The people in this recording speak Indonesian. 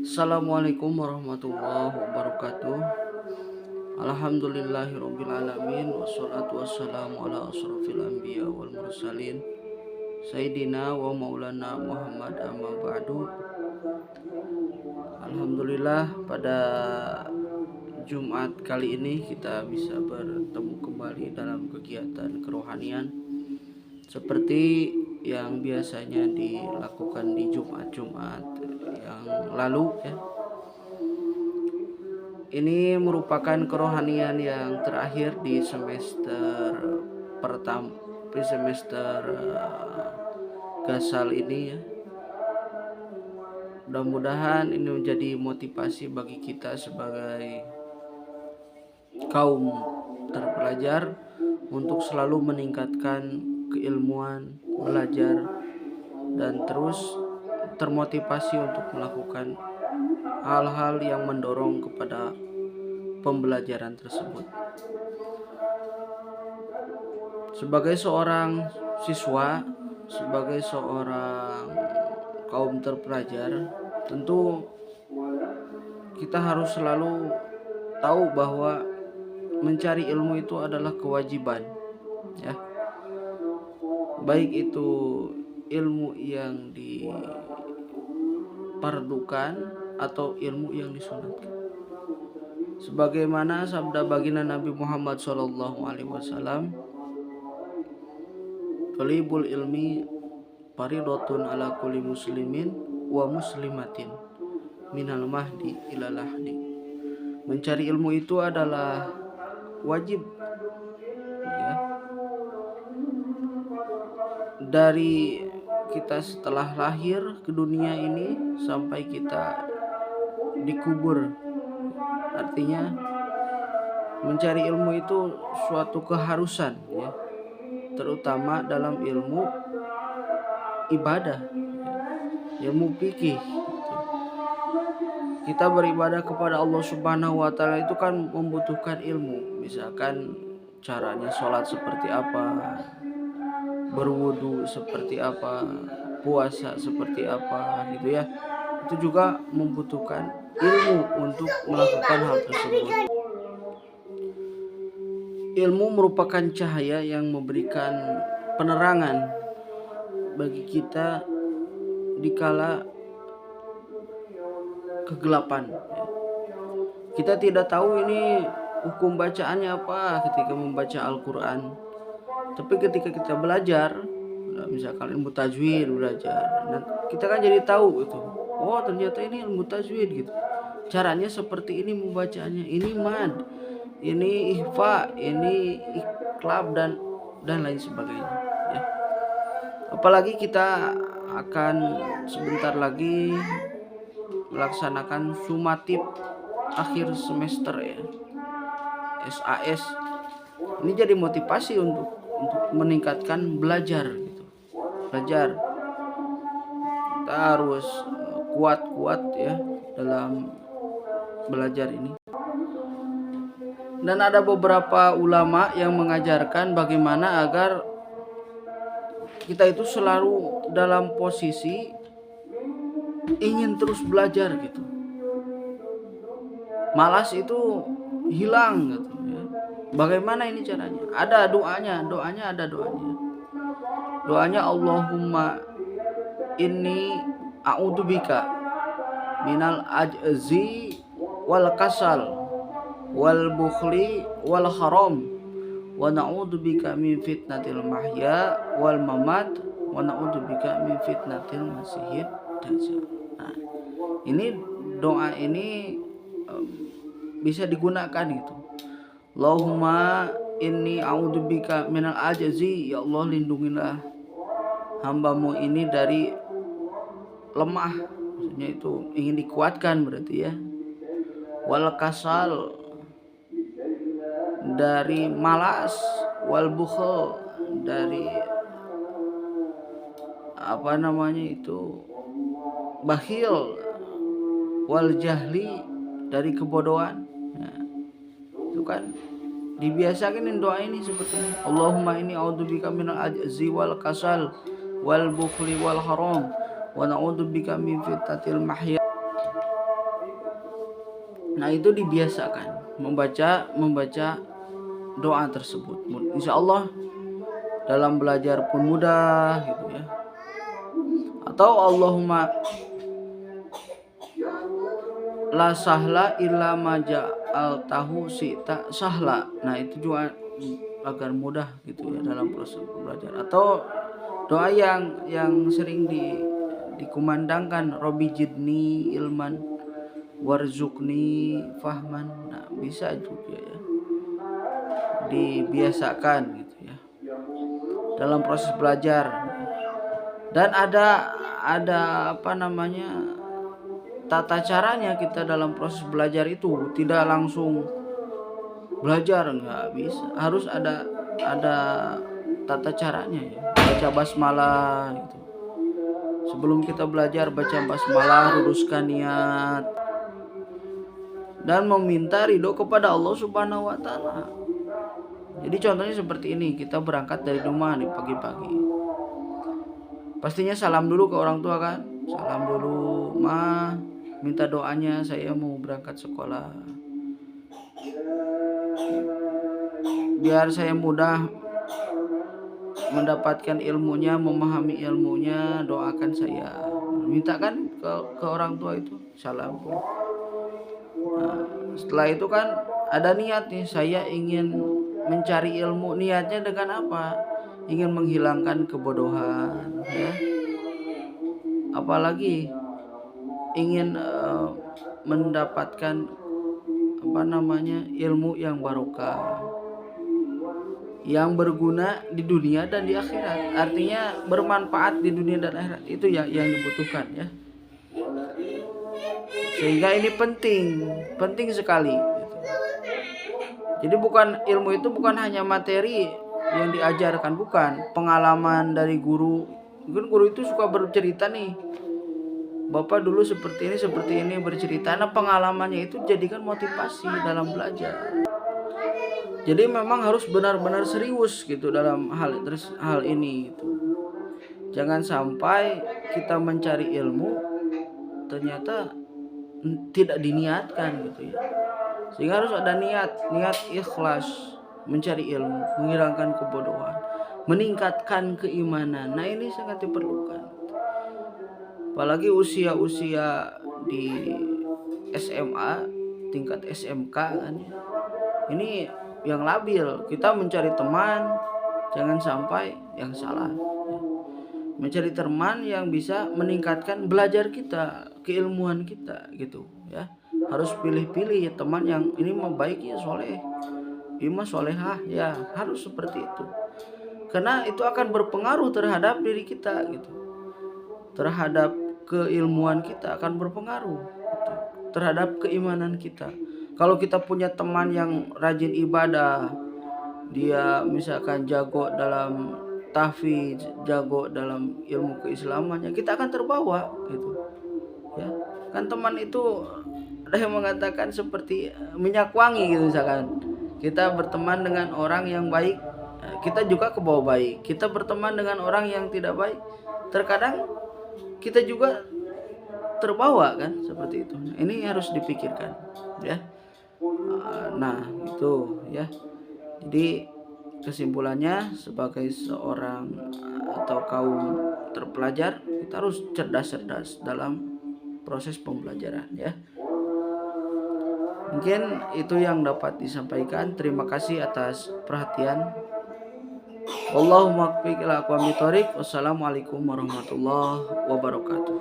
Assalamualaikum warahmatullahi wabarakatuh. Alhamdulillahirrabbilalamin. Wassalatu wassalamu ala asrafil anbiya wal mursalin Sayyidina wa maulana Muhammad amma ba'du. Alhamdulillah, pada Jumat kali ini kita bisa bertemu kembali dalam kegiatan kerohanian seperti yang biasanya dilakukan di Jumat-Jumat yang lalu ya. Ini merupakan kerohanian yang terakhir di semester pertama, di semester Gasal ini ya. Mudah-mudahan ini menjadi motivasi bagi kita sebagai kaum terpelajar untuk selalu meningkatkan keilmuan, belajar, dan terus termotivasi untuk melakukan hal-hal yang mendorong kepada pembelajaran tersebut. Sebagai seorang siswa, sebagai seorang kaum terpelajar, tentu kita harus selalu tahu bahwa mencari ilmu itu adalah kewajiban ya. Baik itu ilmu yang dipardukan atau ilmu yang disunatkan. Sebagaimana sabda baginda Nabi Muhammad SAW, "Talibul ilmi faridotun ala kulli muslimin wa muslimatin minal mahdi ilal lahdi." Mencari ilmu itu adalah wajib ya, dari kita setelah lahir ke dunia ini sampai kita dikubur. Artinya mencari ilmu itu suatu keharusan ya, terutama dalam ilmu ibadah, ilmu fikih. Kita beribadah kepada Allah Subhanahu wa taala itu kan membutuhkan ilmu. Misalkan caranya sholat seperti apa, berwudu seperti apa, puasa seperti apa gitu ya. Itu juga membutuhkan ilmu untuk melakukan hal tersebut. Ilmu merupakan cahaya yang memberikan penerangan bagi kita dikala kegelapan. Kita tidak tahu ini hukum bacaannya apa ketika membaca Al-Quran. Tapi ketika kita belajar, misalkan ilmu tajwid belajar, nah kita kan jadi tahu itu. Oh, ternyata ini ilmu tajwid gitu. Caranya seperti ini membacanya. Ini mad, ini ihfa, ini iqlab dan lain sebagainya ya. Apalagi kita akan sebentar lagi melaksanakan sumatip akhir semester ya, SAS. Ini jadi motivasi untuk meningkatkan belajar gitu. Belajar. Kita harus kuat-kuat ya dalam belajar ini. Dan ada beberapa ulama yang mengajarkan bagaimana agar kita itu selalu dalam posisi ingin terus belajar gitu. Malas itu hilang gitu ya. Bagaimana ini caranya? Ada doanya ada doanya. Doanya Allahumma inni a'udzubika minal ajzi wal kasal wal bukhli wal haram wa na'udzubika min fitnatil mahya wal mamat wa na'udzubika min fitnatil masihid dajjal. Nah, ini doa ini bisa digunakan itu. Allahumma inni a'udzubika minal ajzi, ya Allah lindungilah hambamu ini dari lemah, maksudnya itu ingin dikuatkan berarti ya. Wal kasal, dari malas, wal bukhl, dari bakhil, wal jahli, dari kebodohan. Nah, itu kan dibiasakan doa ini seperti ini. Allahumma inni a'udzubika minal ajzi wal kasal wal bukhli wal haram wa na'udzubika min fitnatil mahya Nah, itu dibiasakan membaca doa tersebut. Insya Allah dalam belajar pun mudah gitu ya. Atau Allahumma la sahla illa ma ja'altahu sita sahla. Nah, itu juga agar mudah gitu ya dalam proses belajar. Atau doa yang sering dikumandangkan, Robi jidni ilman warzukni fahman. Nah, bisa juga ya dibiasakan gitu ya dalam proses belajar. Dan ada apa namanya, tata caranya kita dalam proses belajar itu. Tidak langsung belajar, nggak bisa, harus ada tata caranya ya. Baca basmalah gitu. Sebelum kita belajar baca basmalah, luruskan niat dan meminta ridho kepada Allah Subhanahu wa taala. Jadi contohnya seperti ini, kita berangkat dari rumah nih pagi-pagi. Pastinya salam dulu ke orang tua kan? Salam dulu, Ma, minta doanya saya mau berangkat sekolah. Biar saya mudah mendapatkan ilmunya, memahami ilmunya, doakan saya. Minta kan ke orang tua itu, salam. Nah, setelah itu kan ada niat nih, saya ingin mencari ilmu. Niatnya dengan apa? Ingin menghilangkan kebodohan ya. Apalagi ingin mendapatkan apa namanya, ilmu yang barokah, yang berguna di dunia dan di akhirat. Artinya bermanfaat di dunia dan akhirat, itu yang dibutuhkan ya. Sehingga ini penting sekali gitu. Jadi ilmu itu bukan hanya materi yang diajarkan, bukan pengalaman dari guru. Mungkin guru itu suka bercerita nih, Bapak dulu seperti ini bercerita. Nah, pengalamannya itu jadikan motivasi dalam belajar. Jadi memang harus benar-benar serius gitu dalam hal ini gitu. Jangan sampai kita mencari ilmu ternyata tidak diniatkan gitu ya. Sehingga harus ada niat ikhlas mencari ilmu, menghilangkan kebodohan, meningkatkan keimanan. Nah, ini sangat diperlukan. Apalagi usia-usia di SMA, tingkat SMK kan ya. Ini yang labil, kita mencari teman jangan sampai yang salah ya. Mencari teman yang bisa meningkatkan belajar kita, keilmuan kita gitu ya. Harus pilih-pilih ya teman yang ini mah baik ya, soleh, imah solehah ya, harus seperti itu. Karena itu akan berpengaruh terhadap diri kita gitu, terhadap keilmuan kita akan berpengaruh gitu, terhadap keimanan kita. Kalau kita punya teman yang rajin ibadah, dia misalkan jago dalam tahfidz, jago dalam ilmu keislamannya, kita akan terbawa gitu ya. Kan teman itu ada yang mengatakan seperti minyak wangi gitu. Misalkan kita berteman dengan orang yang baik, kita juga kebawa baik. Kita berteman dengan orang yang tidak baik, terkadang kita juga terbawa kan, seperti itu. Nah, ini harus dipikirkan ya. Nah, itu ya. Jadi kesimpulannya, sebagai seorang atau kaum terpelajar, kita harus cerdas dalam proses pembelajaran ya. Mungkin itu yang dapat disampaikan. Terima kasih atas perhatian. Wallahumma aqfiq ila aqwamit thoriq. Wassalamualaikum warahmatullahi wabarakatuh.